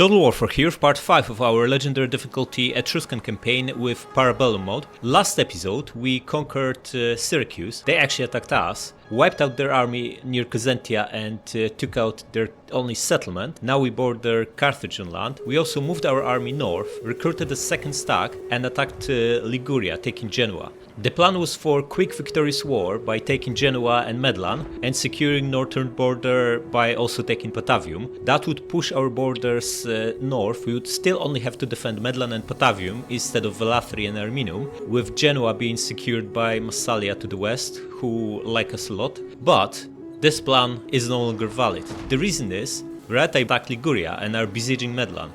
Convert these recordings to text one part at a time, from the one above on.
Total Warfare here, part 5 of our legendary difficulty Etruscan campaign with Bellum mode. Last episode we conquered Syracuse. They actually attacked us, wiped out their army near Cosentia and took out their only settlement. Now we border Carthage on land. We also moved our army north, recruited a second stack and attacked Liguria, taking Genoa. The plan was for quick victorious war by taking Genoa and Medlan and securing northern border by also taking Patavium. That would push our borders north. We would still only have to defend Medlan and Patavium instead of Velathri and Arminum, with Genoa being secured by Massalia to the west, who like us a lot. But this plan is no longer valid. The reason is Reta attack Liguria and are besieging Medlan.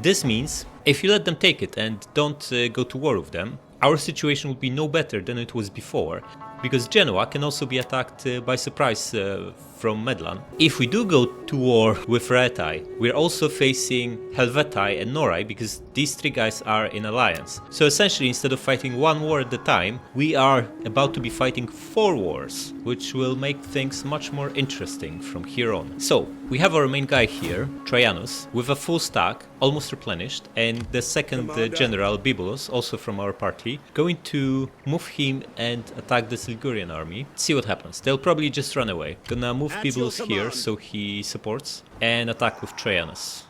This means if you let them take it and don't go to war with them, our situation would be no better than it was before, because Genoa can also be attacked by surprise from Medlan. If we do go to war with Rhetai, we're also facing Helvetii and Norai, because these three guys are in alliance. So essentially, instead of fighting one war at a time, we are about to be fighting 4 wars, which will make things much more interesting from here on. So, we have our main guy here, Trajanus, with a full stack, almost replenished, and the second general, Bibulus, also from our party, going to move him and attack this Ligurian army. See what happens. They'll probably just run away. Gonna move Bibulus here so he supports, and attack with Trajanus.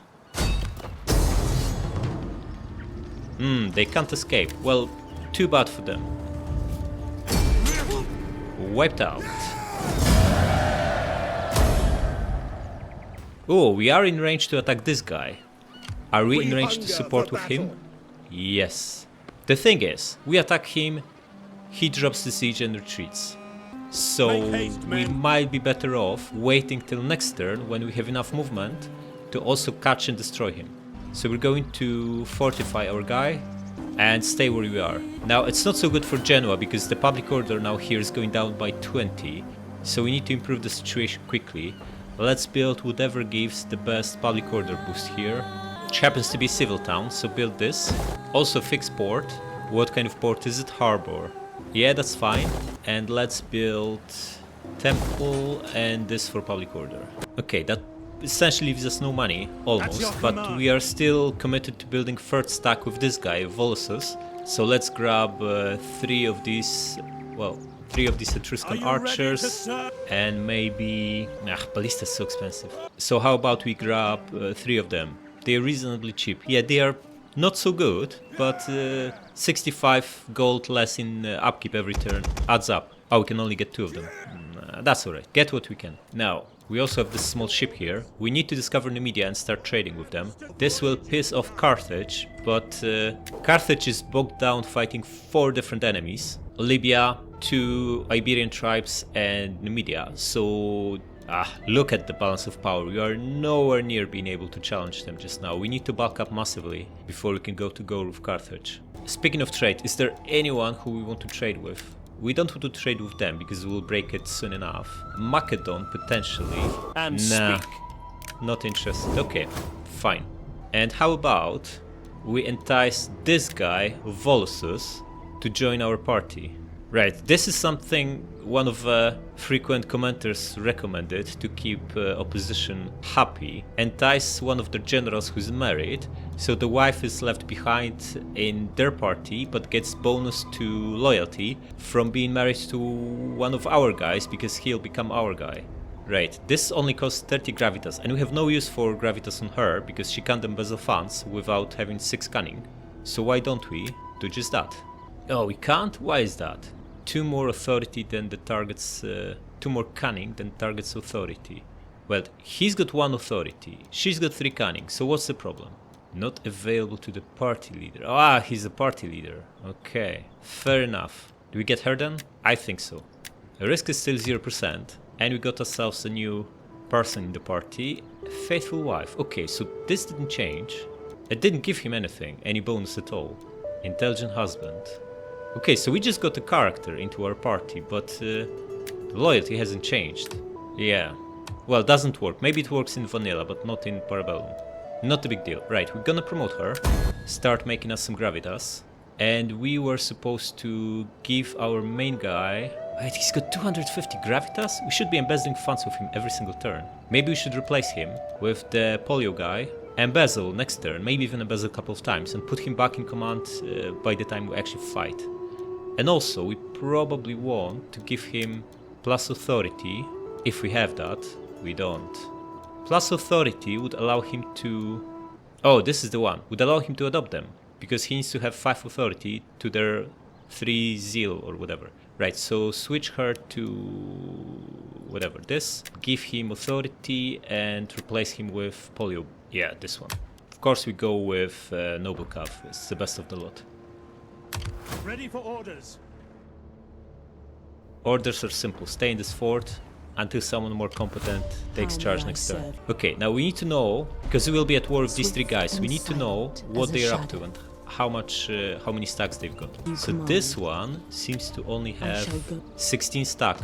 They can't escape. Well, too bad for them. Wiped out. Oh, we are in range to attack this guy. Are we in range to support with him? Yes. The thing is, we attack him, he drops the siege and retreats. So we might be better off waiting till next turn when we have enough movement to also catch and destroy him. So we're going to fortify our guy and stay where we are. Now it's not so good for Genoa because the public order now here is going down by 20. So we need to improve the situation quickly. Let's build whatever gives the best public order boost here. Which happens to be civil town, so build this. Also fix port. What kind of port is it? Harbor. Yeah, that's fine. And let's build temple and this for public order. Okay, that essentially leaves us no money, almost, but we are still committed to building third stack with this guy, Volusus. So let's grab 3 of these, well, 3 of these Etruscan archers, and maybe... ballista is so expensive. So how about we grab 3 of them? They're reasonably cheap. Yeah, they are not so good, but 65 gold less in upkeep every turn adds up. Oh, we can only get 2 of them. That's alright, get what we can. Now, we also have this small ship here. We need to discover Numidia and start trading with them. This will piss off Carthage, but Carthage is bogged down fighting 4 different enemies. Libya, 2 Iberian tribes and Numidia. So, look at the balance of power. We are nowhere near being able to challenge them just now. We need to bulk up massively before we can go to war with Carthage. Speaking of trade, is there anyone who we want to trade with? We don't want to trade with them because we'll break it soon enough. Macedon, potentially. Nah, not interested. Okay, fine. And how about we entice this guy, Volusus, to join our party? Right, this is something one of frequent commenters recommended to keep opposition happy. Entice one of their generals who's married, so the wife is left behind in their party but gets bonus to loyalty from being married to one of our guys because he'll become our guy. Right, this only costs 30 gravitas and we have no use for gravitas on her because she can't embezzle funds without having 6 cunning. So why don't we do just that? Oh, we can't? Why is that? 2 more authority than the target's... 2 more cunning than target's authority. Well, he's got 1 authority, she's got 3 cunning, so what's the problem? Not available to the party leader. Ah, he's a party leader. Okay, fair enough. Do we get her then? I think so. The risk is still 0%, and we got ourselves a new person in the party. A faithful wife. Okay, so this didn't change. It didn't give him anything, any bonus at all. Intelligent husband. Okay, so we just got a character into our party, but the loyalty hasn't changed. Yeah. Well, doesn't work. Maybe it works in vanilla, but not in Parabellum. Not a big deal. Right, we're gonna promote her. Start making us some gravitas. And we were supposed to give our main guy... Wait, he's got 250 gravitas? We should be embezzling funds with him every single turn. Maybe we should replace him with the polio guy embezzle next turn, maybe even embezzle a couple of times, and put him back in command by the time we actually fight. And also, we probably want to give him plus authority, if we have that. We don't. Plus authority would allow him to... Oh, this is the one. Would allow him to adopt them, because he needs to have 5 authority to their 3 zeal or whatever. Right, so switch her to whatever this. Give him authority and replace him with polio. Yeah, this one. Of course we go with Noble Cav. It's the best of the lot. Ready for orders. Orders are simple. Stay in this fort until someone more competent takes charge next turn. Okay, now we need to know, because we will be at war with these 3 guys, we need to know what they are up to and how many stacks they've got. So this one seems to only have 16 stack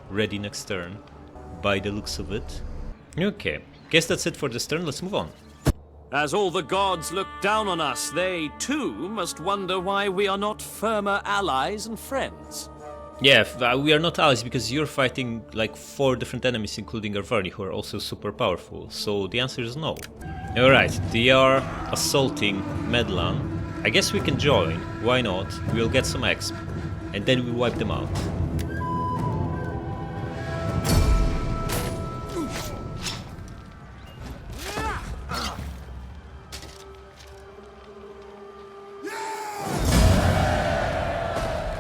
ready next turn, by the looks of it. Okay, guess that's it for this turn, let's move on. As all the gods look down on us, they too must wonder why we are not firmer allies and friends. Yeah, we are not allies because you're fighting like 4 different enemies, including Arvarni, who are also super powerful. So the answer is no. Alright, they are assaulting Medlan. I guess we can join, why not? We'll get some exp, and then we wipe them out.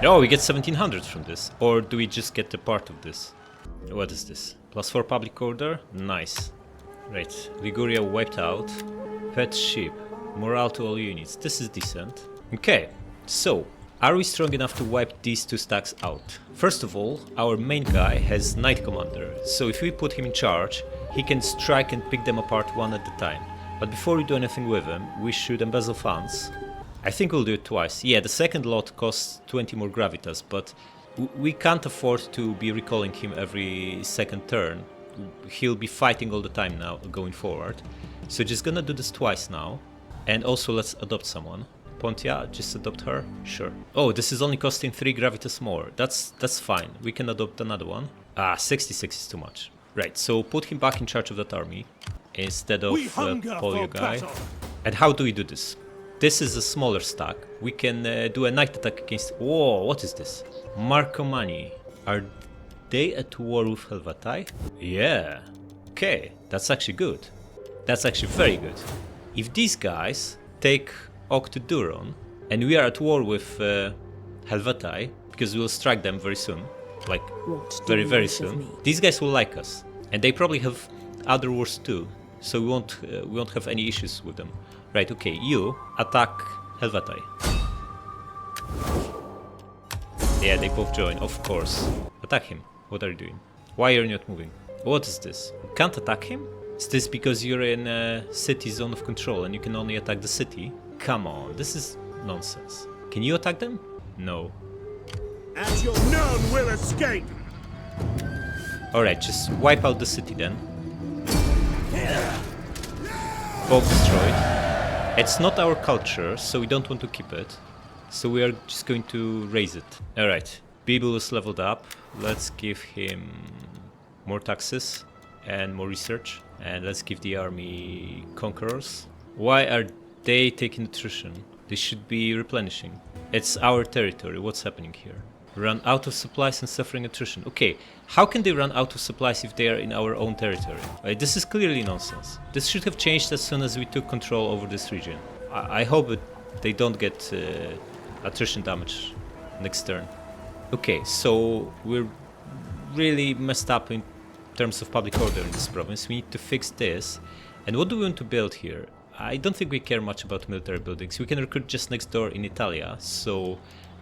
Oh, we get 1700 from this. Or do we just get a part of this? What is this? +4 public order? Nice. Right, Liguria wiped out. Pet ship. Morale to all units. This is decent. Okay, so are we strong enough to wipe these 2 stacks out? First of all, our main guy has Knight Commander. So if we put him in charge, he can strike and pick them apart one at a time. But before we do anything with him, we should embezzle funds. I think we'll do it twice. Yeah, the second lot costs 20 more gravitas, but we can't afford to be recalling him every second turn. He'll be fighting all the time now, going forward. So just gonna do this twice now. And also let's adopt someone. Pontia, just adopt her? Sure. Oh, this is only costing 3 gravitas more. That's fine. We can adopt another one. Ah, 66 is too much. Right, so put him back in charge of that army instead of Polio guy. And how do we do this? This is a smaller stack. We can do a night attack against... Whoa, what is this? Marcomanni. Are they at war with Helvetii? Yeah. Okay, that's actually good. That's actually very good. If these guys take Octoduron, and we are at war with Helvetii, because we'll strike them very soon, like very soon, these guys will like us. And they probably have other wars too, so we won't have any issues with them. Right, okay, you attack Helvetii. Yeah, they both join, of course. Attack him. What are you doing? Why are you not moving? What is this? You can't attack him? Is this because you're in a city zone of control and you can only attack the city? Come on, this is nonsense. Can you attack them? No. As your none will escape! Alright, just wipe out the city then. Both destroyed. It's not our culture, so we don't want to keep it. So we are just going to raise it. Alright, Bibel is leveled up. Let's give him more taxes and more research. And let's give the army conquerors. Why are they taking attrition? They should be replenishing. It's our territory. What's happening here? Run out of supplies and suffering attrition. Okay, how can they run out of supplies if they are in our own territory? This is clearly nonsense. This should have changed as soon as we took control over this region. I hope that they don't get attrition damage next turn. Okay, so we're really messed up in terms of public order in this province. We need to fix this. And what do we want to build here? I don't think we care much about military buildings. We can recruit just next door in Italia, so...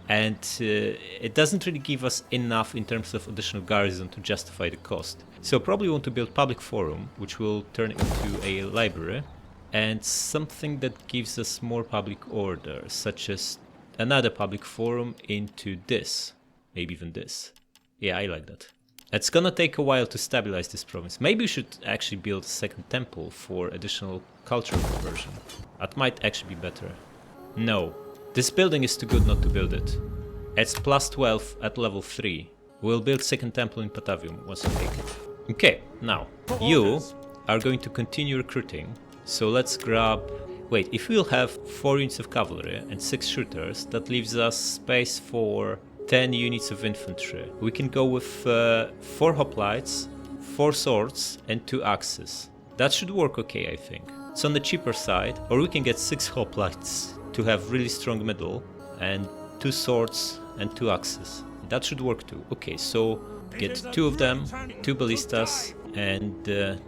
And it doesn't really give us enough in terms of additional garrison to justify the cost. So probably want to build public forum, which will turn into a library, and something that gives us more public order, such as another public forum into this, maybe even this. Yeah, I like that. It's gonna take a while to stabilize this province. Maybe we should actually build a second temple for additional cultural conversion. That might actually be better. No. This building is too good not to build it. It's plus 12 at level 3. We'll build second temple in Patavium once we take it. Okay, now, you are going to continue recruiting So let's grab... Wait, if we'll have 4 units of cavalry and 6 shooters, that leaves us space for 10 units of infantry. We can go with 4 hoplites, 4 swords and 2 axes. That should work okay, I think. It's on the cheaper side, or we can get 6 hoplites to have really strong middle and 2 swords and 2 axes. That should work too. Okay, so get 2 of them, 2 ballistas and 2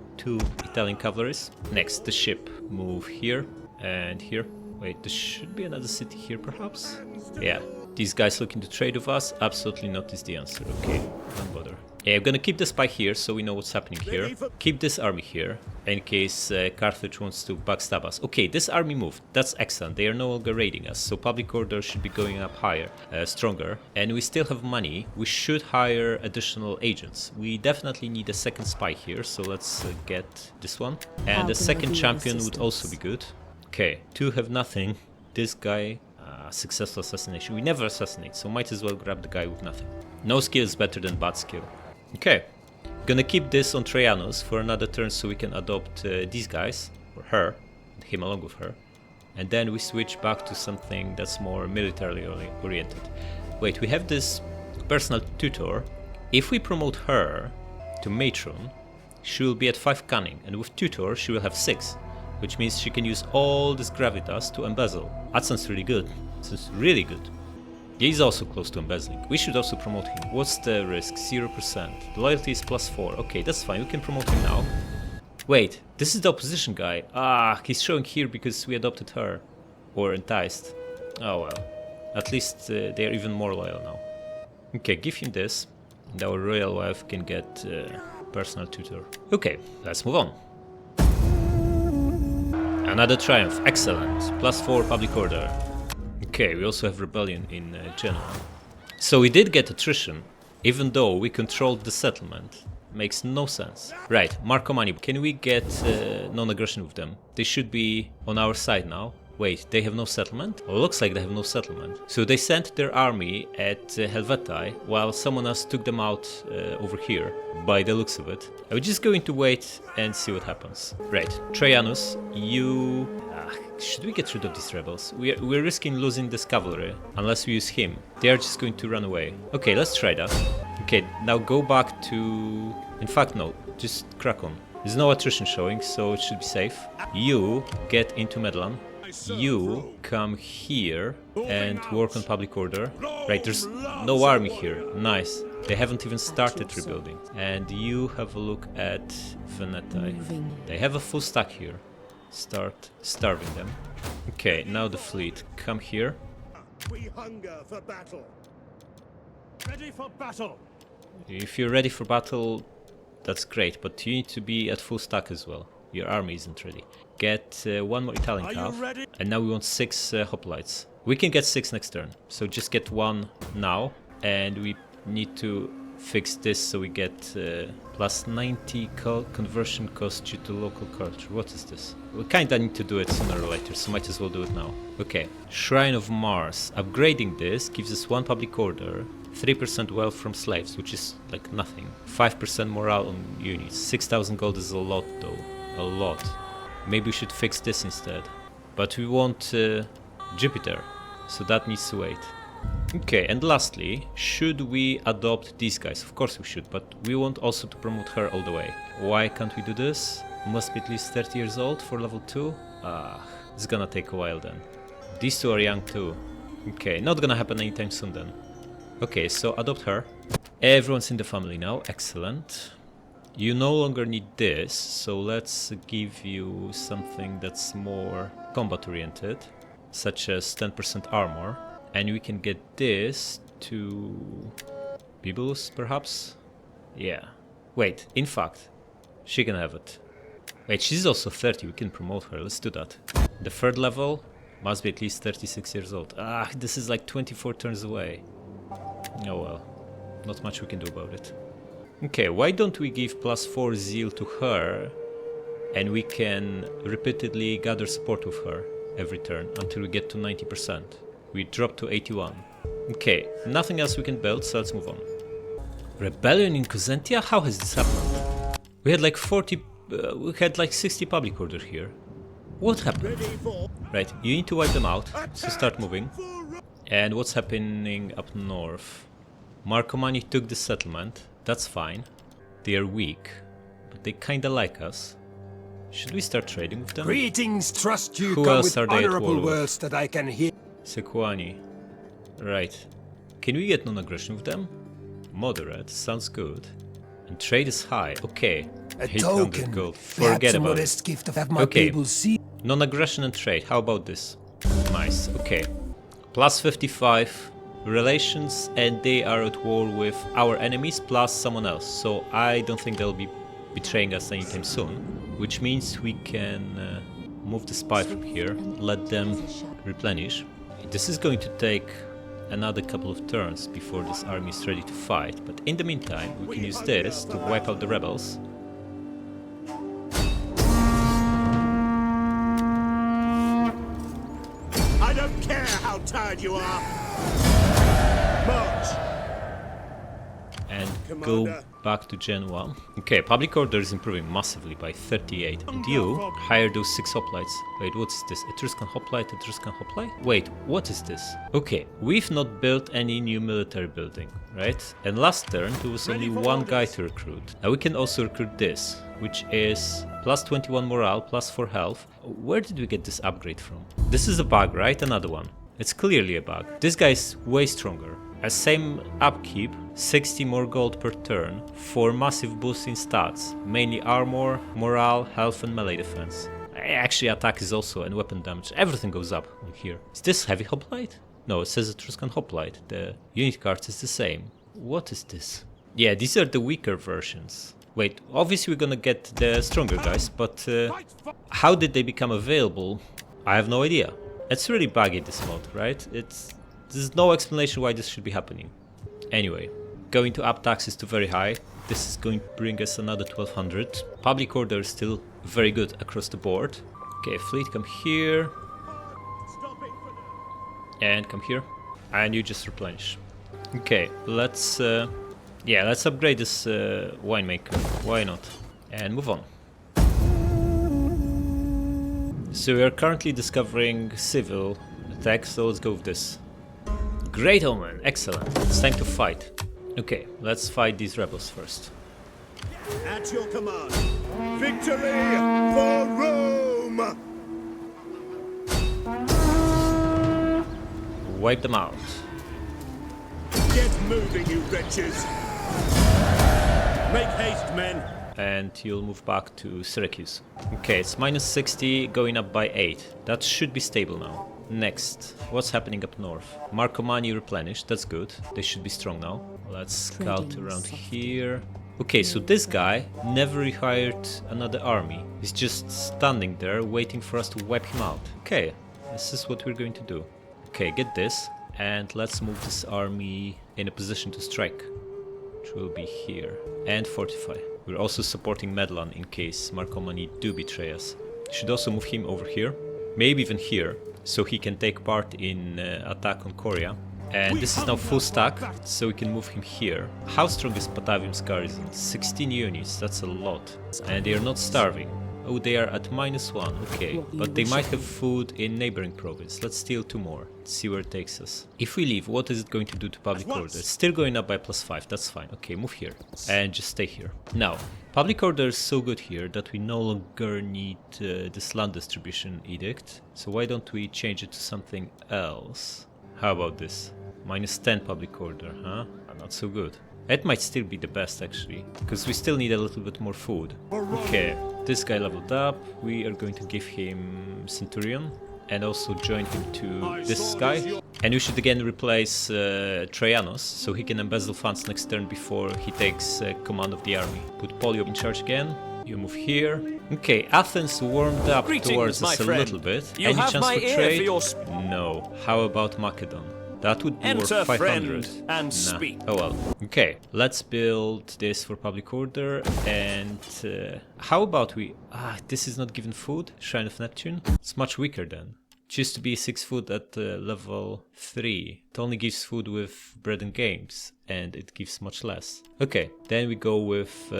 Italian cavalries. Next, the ship. Move here and here. Wait, there should be another city here perhaps? Yeah. These guys looking to trade with us? Absolutely not is the answer. Okay, don't bother. Yeah, I'm gonna keep the spy here so we know what's happening here. Keep this army here in case Carthage wants to backstab us. Okay, this army moved. That's excellent. They are no longer raiding us, so public order should be going up higher, stronger. And we still have money. We should hire additional agents. We definitely need a second spy here, so let's get this one. And a second champion would also be good. Okay, 2 have nothing. This guy... successful assassination. We never assassinate, so might as well grab the guy with nothing. No skill is better than bad skill. Okay, gonna keep this on Trajanus for another turn so we can adopt these guys, or her, and him along with her. And then we switch back to something that's more militarily oriented. Wait, we have this personal tutor. If we promote her to matron, she will be at 5 cunning, and with tutor she will have 6. Which means she can use all this gravitas to embezzle. That sounds really good. Sounds really good. He's also close to embezzling. We should also promote him. What's the risk? 0%. Loyalty is +4. Okay, that's fine. We can promote him now. Wait, this is the opposition guy. Ah, he's showing here because we adopted her. Or enticed. Oh well. At least they're even more loyal now. Okay, give him this. And our royal wife can get personal tutor. Okay, let's move on. Another triumph, excellent. +4 public order. Okay, we also have rebellion in Genoa. So we did get attrition, even though we controlled the settlement. Makes no sense. Right, Marcomanni, can we get non-aggression with them? They should be on our side now. Wait, they have no settlement? Oh, looks like they have no settlement. So they sent their army at Helvetii, while someone else took them out over here, by the looks of it. I'm just going to wait and see what happens. Right, Trajanus, you... should we get rid of these rebels? We're risking losing this cavalry, unless we use him. They are just going to run away. Okay, let's try that. Okay, now go back to... In fact, no, just crack on. There's no attrition showing, so it should be safe. You get into Medlan. You come here and work on public order. Right, there's no army here. Nice. They haven't even started rebuilding. And you have a look at Veneti. They have a full stack here. Start starving them. Okay, now the fleet. Come here. We hunger for battle. Ready for battle. If you're ready for battle, that's great, but you need to be at full stack as well. Your army isn't ready. Get 1 more Italian cav, and now we want 6 hoplites. We can get 6 next turn, so just get 1 now, and we need to fix this so we get +90 conversion cost due to local culture. What is this? We kinda need to do it sooner or later, so might as well do it now. Okay, Shrine of Mars. Upgrading this gives us 1 public order, 3% wealth from slaves, which is like nothing. 5% morale on units. 6,000 gold is a lot though. A lot. Maybe we should fix this instead. But we want Jupiter, so that needs to wait. Okay, and lastly, should we adopt these guys? Of course we should, but we want also to promote her all the way. Why can't we do this? Must be at least 30 years old for level 2? It's gonna take a while then. These 2 are young too. Okay, not gonna happen anytime soon then. Okay, so adopt her. Everyone's in the family now, excellent. You no longer need this, so let's give you something that's more combat oriented, such as 10% armor. And we can get this to Bibulus, perhaps? Yeah. Wait, in fact, she can have it. Wait, she's also 30, we can promote her, let's do that. The 3rd level must be at least 36 years old. This is like 24 turns away. Oh well, not much we can do about it. Okay, why don't we give +4 zeal to her, and we can repeatedly gather support with her every turn until we get to 90%. We drop to 81. Okay, nothing else we can build, so let's move on. Rebellion in Cosentia? How has this happened? We had like 40... we had like 60 public order here. What happened? Ready for Right, you need to wipe them out, so start moving. for Ro- And what's happening up north? Marcomanni took the settlement, that's fine. They are weak, but they kinda like us. Should we start trading with them? Greetings, trust you Who come else with are they at honorable war with? words that I can hear. Sequani. Right. Can we get non-aggression with them? Moderate, sounds good. And trade is high, okay. A 800 token, gold, perhaps forget a about it. modest gift of have my Okay. people see. Non-aggression and trade, how about this? Nice, okay. Plus 55 relations, and they are at war with our enemies plus someone else. So I don't think they'll be betraying us anytime soon. Which means we can move the spy from here, let them replenish. This is going to take another couple of turns before this army is ready to fight, but in the meantime we can use this to wipe out the rebels. I don't care how tired you are. March. And Commander. go back to Genoa. Okay, public order is improving massively by 38. And you hire those 6 hoplites. Wait, what is this? Etruscan hoplite, Etruscan hoplite? Wait, what is this? Okay, we've not built any new military building, right? And last turn there was only one guy to recruit. Now we can also recruit this, which is plus 21 morale, plus 4 health. Where did we get this upgrade from? This is a bug, right? Another one. It's clearly a bug. This guy is way stronger. A same upkeep, 60 more gold per turn for massive boost in stats, mainly armor, morale, health and melee defense. Actually attack is also and weapon damage, everything goes up on here. Is this heavy hoplite? No, it says Etruscan hoplite, the unit card is the same. What is this? Yeah, these are the weaker versions. Wait, obviously we're gonna get the stronger guys, but how did they become available? I have no idea. It's really buggy this mod, right? There's no explanation why this should be happening. Anyway, going to up taxes to very high. This is going to bring us another 1200. Public order is still very good across the board. Okay, fleet come here. Stop it for now. And come here. And you just replenish. Okay, let's upgrade this winemaker. Why not? And move on. So we are currently discovering civil attacks, so let's go with this. Great omen, excellent. It's time to fight. Okay, let's fight these rebels first. At your command. Victory for Rome! Wipe them out. Get moving, you wretches! Make haste, men! And you'll move back to Syracuse. Okay, it's minus 60, going up by 8. That should be stable now. Next, what's happening up north? Marcomanni replenished, that's good. They should be strong now. Let's scout around here. Okay, so this guy never rehired another army. He's just standing there waiting for us to wipe him out. Okay, this is what we're going to do. Okay, get this. And let's move this army in a position to strike, which will be here. And fortify. We're also supporting Medlan in case Marcomanni do betray us. Should also move him over here. Maybe even here, so he can take part in attack on Coria. And this is now full stack, so we can move him here. How strong is Patavium's garrison? 16 units, that's a lot. And they are not starving. Oh, they are at -1, okay. But they might have food in neighboring province. Let's steal 2 more, see where it takes us. If we leave, what is it going to do to public order? It's still going up by +5, that's fine. Okay, move here. And just stay here. Now, public order is so good here that we no longer need this land distribution edict. So why don't we change it to something else? How about this? -10 public order, huh? Not so good. It might still be the best actually, because we still need a little bit more food. Okay, this guy leveled up. We are going to give him Centurion and also join him to this guy. And we should again replace Trajanus, so he can embezzle funds next turn before he takes command of the army. Put Polio in charge again. You move here. Okay, Athens warmed up towards us a little bit. You Any have chance my for ear trade? for your No. How about Macedon? That would be worth Enter, 500. friend, and Nah. speak. Oh well. Okay, let's build this for public order. And how about we... this is not given food. Shrine of Neptune. It's much weaker then. It used to be 6 food at level 3. It only gives food with bread and games, and it gives much less. Okay, then we go with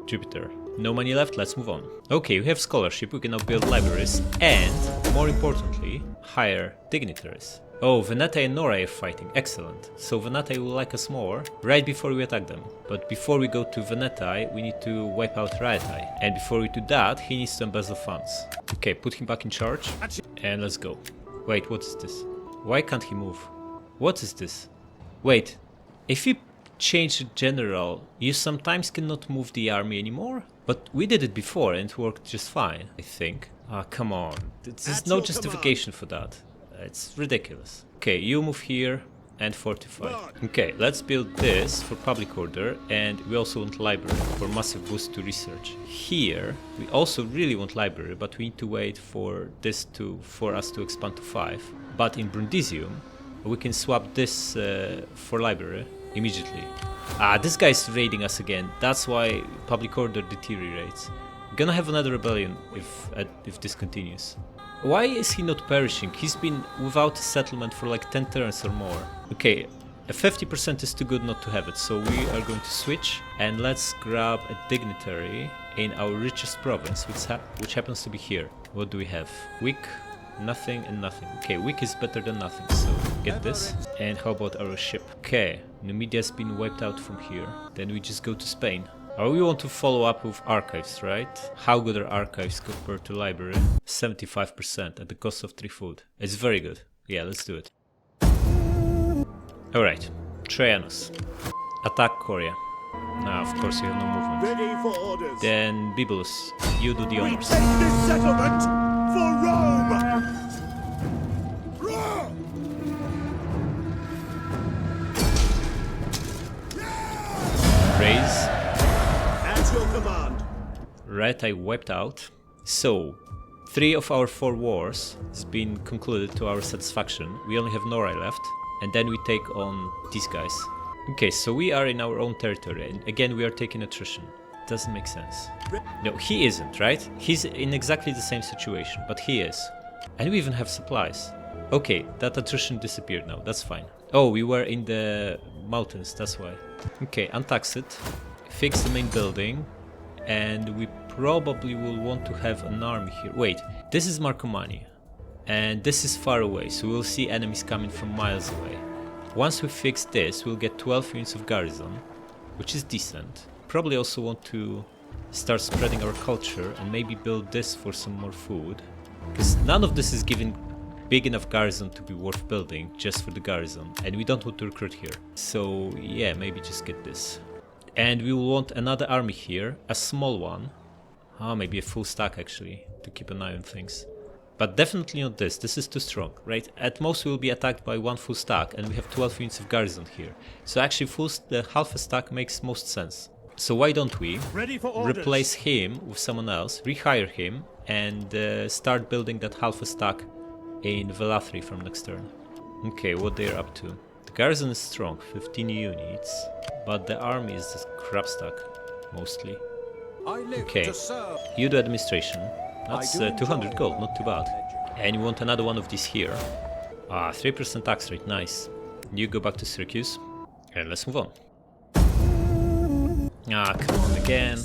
Jupiter. No money left, let's move on. Okay, we have scholarship, we can now build libraries, and, more importantly, hire dignitaries. Oh, Venetae and Norae are fighting, excellent. So Venetae will like us more right before we attack them. But before we go to Venetae, we need to wipe out Raitai. And before we do that, he needs to embezzle funds. Okay, put him back in charge, and let's go. Wait, what is this? Why can't he move? What is this? Wait, if you change the general, you sometimes cannot move the army anymore? But we did it before and it worked just fine, I think. Ah, come on, there's no justification for that. It's ridiculous. Okay, you move here and fortify. Okay, let's build this for public order, and we also want library for massive boost to research. Here, we also really want library, but we need to wait for this for us to expand to 5. But in Brundisium, we can swap this for library immediately. Ah, this guy's raiding us again. That's why public order deteriorates. We're gonna have another rebellion if this continues. Why is he not perishing? He's been without a settlement for like 10 turns or more. Okay, a 50% is too good not to have it, so we are going to switch and let's grab a dignitary in our richest province, which happens to be here. What do we have? Weak, nothing and nothing. Okay, weak is better than nothing, so get this. And how about our ship? Okay, Numidia's been wiped out from here. Then we just go to Spain. Oh, we want to follow up with archives, right? How good are archives compared to library? 75% at the cost of 3 food. It's very good. Yeah, let's do it. Alright, Trajanus. Attack Coria. Now, of course, you have no movement. Ready for orders. Then Bibulus, you do the We honors. take this settlement for Rome! Raise. At your command. Right, I wiped out. So, 3 of our 4 wars has been concluded to our satisfaction. We only have Norai left, and then we take on these guys. Okay, so we are in our own territory, and again we are taking attrition. Doesn't make sense. No, he isn't, right? He's in exactly the same situation, but he is. And we even have supplies. Okay, that attrition disappeared now, that's fine. Oh, we were in the mountains, that's why. Okay, untax it. Fix the main building, and we probably will want to have an army here. Wait, this is Marcomannia, and this is far away, so we'll see enemies coming from miles away. Once we fix this, we'll get 12 units of garrison, which is decent. Probably also want to start spreading our culture and maybe build this for some more food, because none of this is giving big enough garrison to be worth building just for the garrison, and we don't want to recruit here. So yeah, maybe just get this. And we will want another army here, a small one. Maybe a full stack actually, to keep an eye on things. But definitely not this, this is too strong, right? At most we will be attacked by 1 full stack, and we have 12 units of garrison here. So actually half a stack makes most sense. So why don't we replace him with someone else, rehire him, and start building that half a stack in Velathri from next turn. Okay, what they're up to. The garrison is strong, 15 units, but the army is just crap stack, mostly. Okay, you do administration. That's 200 gold, not too bad. And you want another one of these here. 3% tax rate, nice. You go back to Syracuse, and let's move on. Come on again.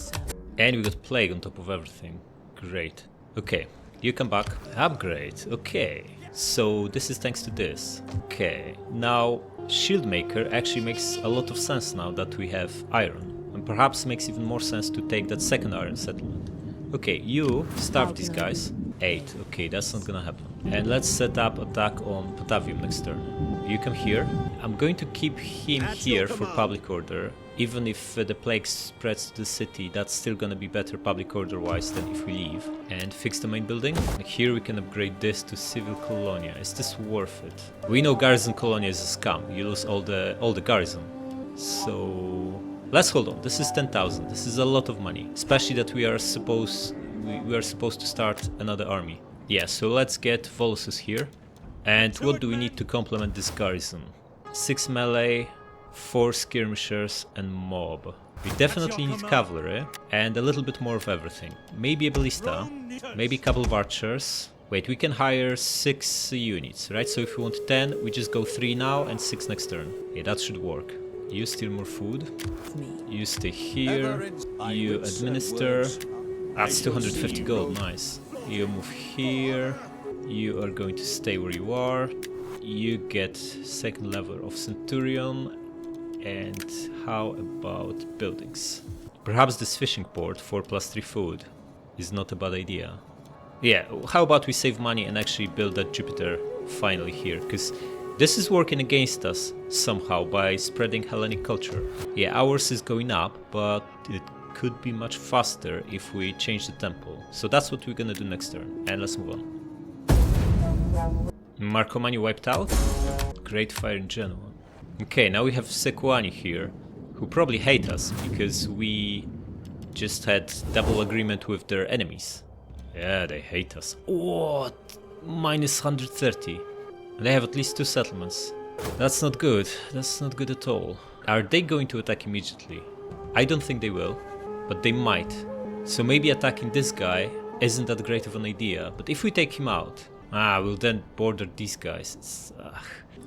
And we got plague on top of everything. Great. Okay, you come back. Upgrade, okay. So this is thanks to this. Okay, now Shieldmaker actually makes a lot of sense now that we have iron. And perhaps makes even more sense to take that second iron settlement. Okay, you starve these guys. 8, okay, that's not gonna happen. And let's set up attack on Patavium next turn. You come here. I'm going to keep him here for public order. Even if the plague spreads to the city, that's still gonna be better public order wise than if we leave. And fix the main building. And here we can upgrade this to civil colonia. Is this worth it? We know garrison colonia is a scam. You lose all the garrison. So let's hold on. This is 10,000. This is a lot of money, especially that we are supposed to start another army. Yeah, so let's get Volusus here. And what do we need to complement this garrison? 6 melee, 4 skirmishers, and mob. We definitely need cavalry and a little bit more of everything. Maybe a ballista, maybe a couple of archers, Wait, we can hire 6 units, right? So if we want 10, we just go 3 now and 6 next turn. Yeah, that should work. You steal more food. You stay here. You administer. That's 250 gold, nice. You move here. You are going to stay where you are. You get 2nd level of Centurion. And how about buildings? Perhaps this fishing port for +3 food is not a bad idea. Yeah, how about we save money and actually build that Jupiter finally here, because this is working against us somehow by spreading Hellenic culture. Yeah, ours is going up, but it could be much faster if we change the temple. So that's what we're gonna do next turn, and let's move on. Marcomanni wiped out? Great fire in Genoa. Okay, now we have Sequani here, who probably hate us because we just had double agreement with their enemies. Yeah, they hate us. What? Minus 130. And they have at least 2 settlements. That's not good. That's not good at all. Are they going to attack immediately? I don't think they will, but they might. So maybe attacking this guy isn't that great of an idea, but if we take him out, we'll then border these guys.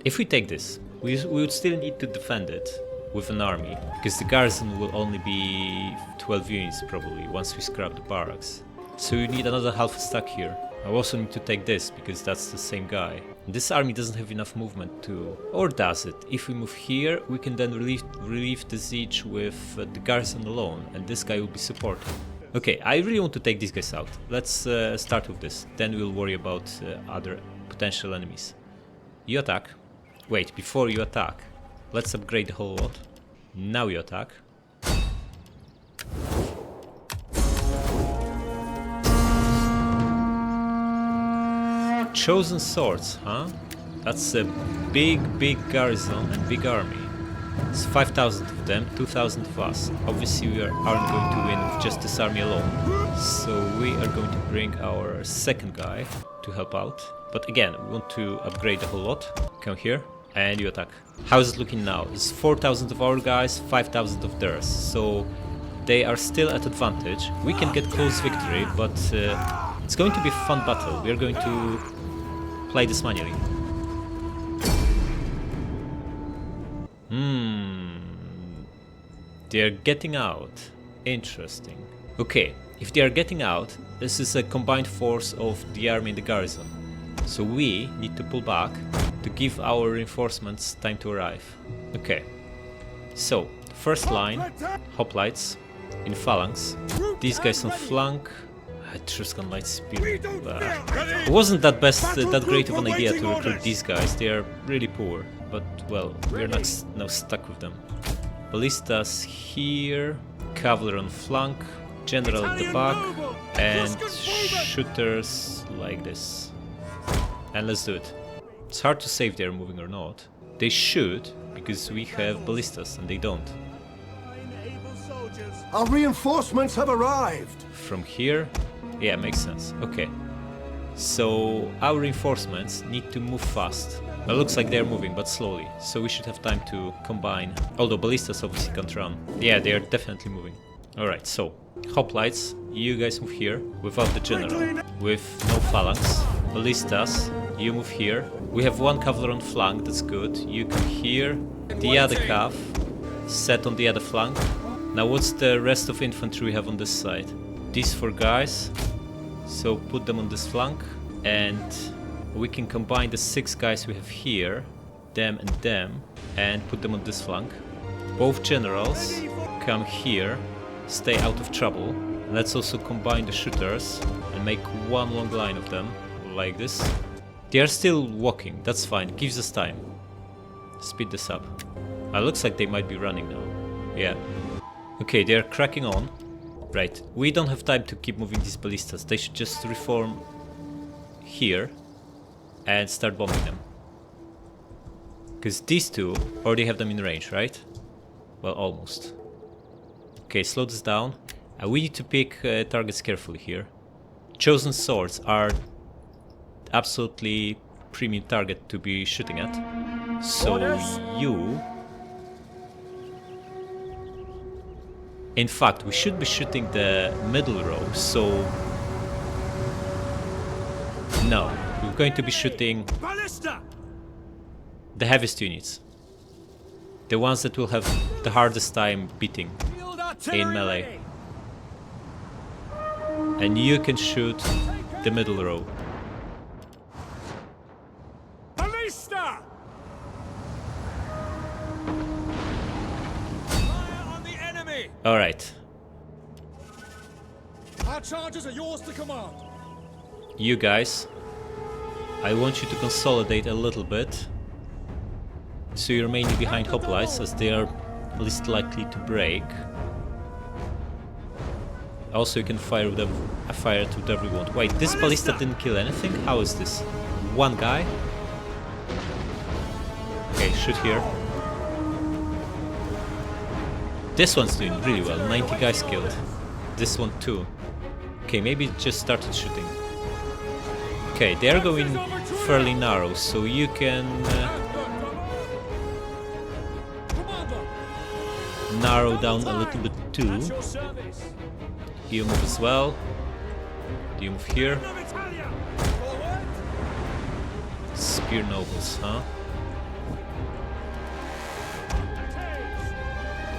If we take this, we would still need to defend it with an army, because the garrison will only be 12 units probably once we scrap the barracks. So you need another half a stack here. I also need to take this because that's the same guy. This army doesn't have enough movement to... Or does it? If we move here, we can then relieve the siege with the garrison alone, and this guy will be supported. Okay, I really want to take these guys out. Let's start with this. Then we'll worry about other potential enemies. You attack. Wait, before you attack, let's upgrade the whole lot. Now you attack. Chosen swords, huh? That's a big garrison and big army. It's 5,000 of them, 2,000 of us. Obviously we aren't going to win with just this army alone. So we are going to bring our 2nd guy to help out. But again, we want to upgrade the whole lot. Come here and you attack. How is it looking now? It's 4,000 of our guys, 5,000 of theirs. So they are still at advantage. We can get close victory, but it's going to be a fun battle. We are going to play this manually. They are getting out. Interesting. Okay, if they are getting out, this is a combined force of the army and the garrison. So we need to pull back to give our reinforcements time to arrive. Okay, so first line, hoplites in phalanx. These guys on flank. Etruscan light spear. It wasn't that great of an idea to recruit these guys. They are really poor, but well, we're not now stuck with them. Ballistas here, cavalry on flank, general at the back, and shooters like this. And let's do it. It's hard to say if they're moving or not. They should, because we have ballistas and they don't. Our reinforcements have arrived. From here, yeah, makes sense. Okay. So our reinforcements need to move fast. It looks like they're moving, but slowly. So we should have time to combine. Although ballistas obviously can't run. Yeah, they are definitely moving. Alright, so hoplites, you guys move here without the general. With no phalanx. Ballistas, you move here. We have 1 cavalry on flank, that's good. You come here. The other cav set on the other flank. Now what's the rest of infantry we have on this side? These 4 guys. So put them on this flank. And we can combine the 6 guys we have here, them, and put them on this flank. Both generals come here, stay out of trouble. Let's also combine the shooters and make 1 long line of them, like this. They are still walking, that's fine, gives us time. Speed this up. Looks like they might be running now. Yeah. Okay, they are cracking on. Right, we don't have time to keep moving these ballistas. They should just reform here and start bombing them. Because these 2 already have them in range, right? Well, almost. Okay, slow this down. We need to pick targets carefully here. Chosen swords are absolutely premium target to be shooting at. So you... In fact, we should be shooting the middle row, so... No, we're going to be shooting Ballista! the heaviest units. The ones that will have the hardest time beating in melee. And you can shoot the middle row. Ballista! Fire on the enemy! Alright, Our charges are yours to command. you guys, I want you to consolidate a little bit. So you're mainly behind hoplites as they are least likely to break. Also you can fire with fire it whatever you want. Wait, this ballista didn't kill anything? How is this? One guy? Okay, shoot here. This one's doing really well, 90 guys killed. This one too. Okay, maybe it just started shooting. Okay, they're going fairly narrow, so you can narrow down a little bit too. You move as well. Do you move here? Spear nobles, huh?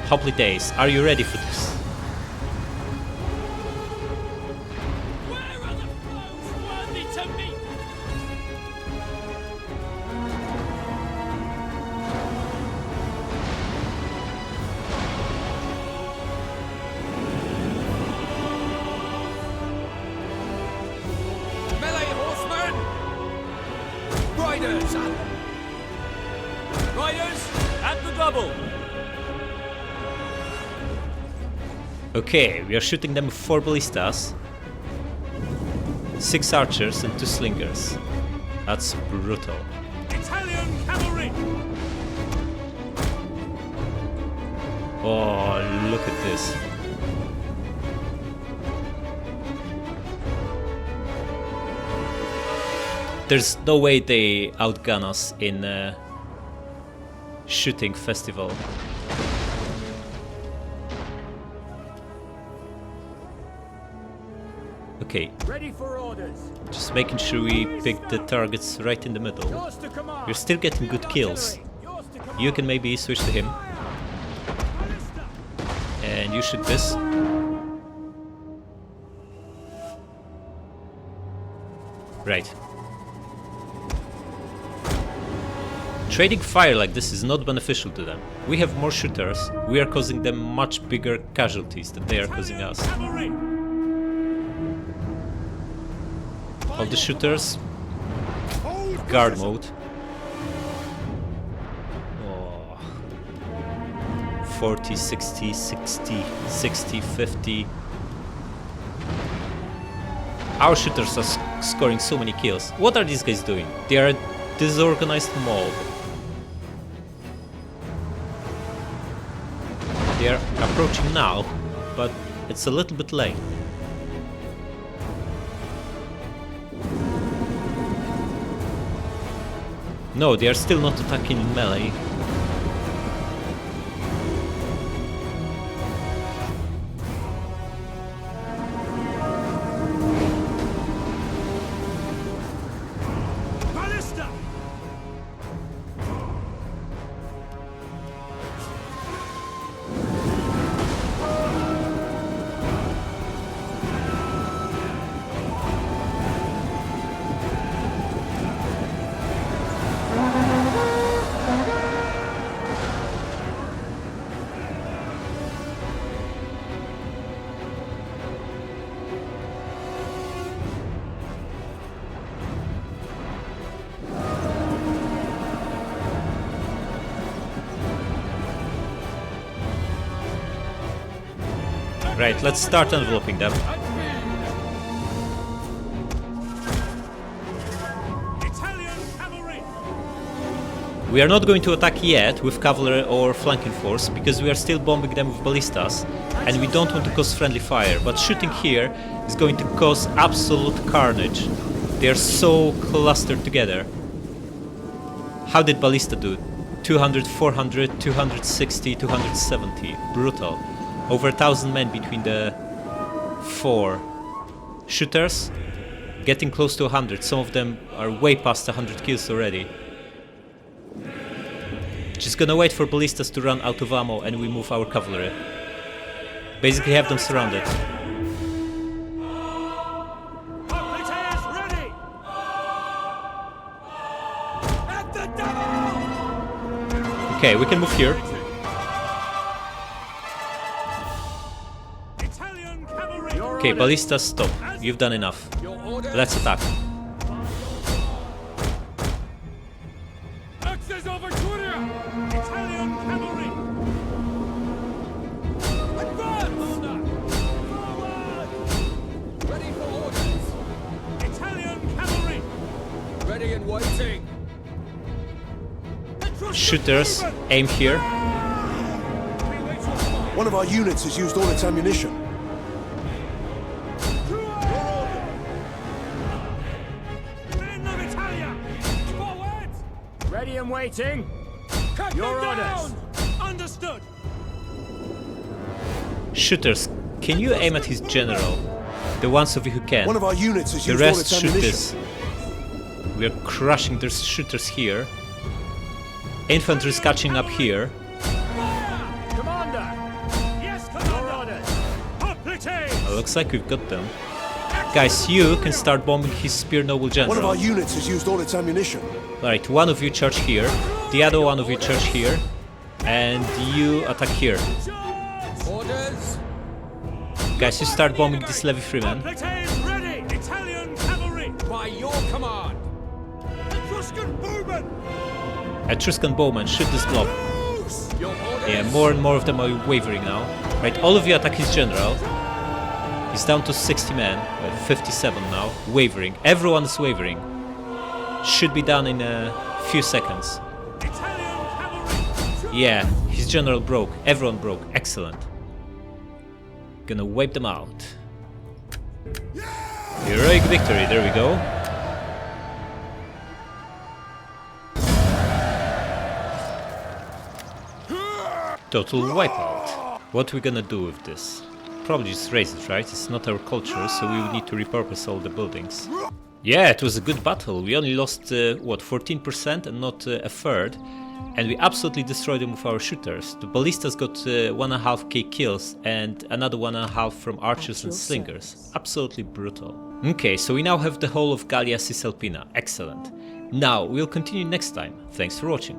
Hoplite days, are you ready for this? Where are the foes worthy to meet? Melee horsemen! Riders! Riders, at the double. Okay, we are shooting them with 4 ballistas, 6 archers and 2 slingers. That's brutal. Italian cavalry! Oh, look at this. There's no way they outgun us in a shooting festival. Okay, Ready for orders. just making sure we pick the targets right in the middle. Yours to command. We're still getting good kills. Yours to command. You can maybe switch to him. And you shoot this. Right. Trading fire like this is not beneficial to them. We have more shooters, we are causing them much bigger casualties than they are causing us. Cavalry! Of the shooters, Hold guard position. mode. Oh. 40, 60, 60, 60, 50. Our shooters are scoring so many kills. What are these guys doing? They are a disorganized mob. They are approaching now, but it's a little bit late. No, they are still not attacking in melee. Ballista! Right, let's start enveloping them. Italian cavalry! We are not going to attack yet with cavalry or flanking force because we are still bombing them with ballistas and we don't want to cause friendly fire, but shooting here is going to cause absolute carnage. They are so clustered together. How did ballista do? 200, 400, 260, 270. Brutal. Over 1,000 men between the 4 shooters. Getting close to 100. Some of them are way past 100 kills already. Just gonna wait for ballistas to run out of ammo and we move our cavalry. Basically have them surrounded. Popliteus ready! At the double! Okay, we can move here. Italian cavalry! Okay, ballistas, stop. You've done enough. Let's attack. Axes over Turia! Italian cavalry! Advance! Forward! Ready for orders. Italian cavalry! Ready and waiting. Etruscan Shooters, movement! aim here. We wait for fire. One of our units has used all its ammunition. Men of Italia! Forward! Ready and waiting. Cut Your them orders. down! Understood! Shooters, can you aim at his general? The ones of you who can. One of our units has The used all rest its shoot ammunition. this. We are crushing their shooters here. Infantry is catching up here. Commander. Yes, Your Commander! orders. Popliteus! Looks like we've got them. Guys, you can start bombing his spear noble One of general. our units has used all its ammunition. Alright, one of you charge here, the other one of you charge here, and you attack here. Orders. Guys, you start bombing these levy freemen. Popliteus ready! Italian cavalry! By your command. Etruscan bowmen! Etruscan bowmen, shoot this blob. Your orders. Yeah, more and more of them are wavering now. Right, all of you attack his general. He's down to 60 men, 57 now, wavering. Everyone is wavering. Should be done in a few seconds. Italian cavalry! Yeah, his general broke. Everyone broke. Excellent. Gonna wipe them out. Heroic victory, there we go. Total wipeout. What we gonna do with this? Probably just raise it, right? It's not our culture, so we would need to repurpose all the buildings. Yeah, it was a good battle. We only lost, what, 14% and not a third. And we absolutely destroyed them with our shooters. The ballistas got 1.5k kills and another 1.5 from archers and slingers. Absolutely brutal. Okay, so we now have the whole of Gallia Cisalpina. Excellent. Now, we'll continue next time. Thanks for watching.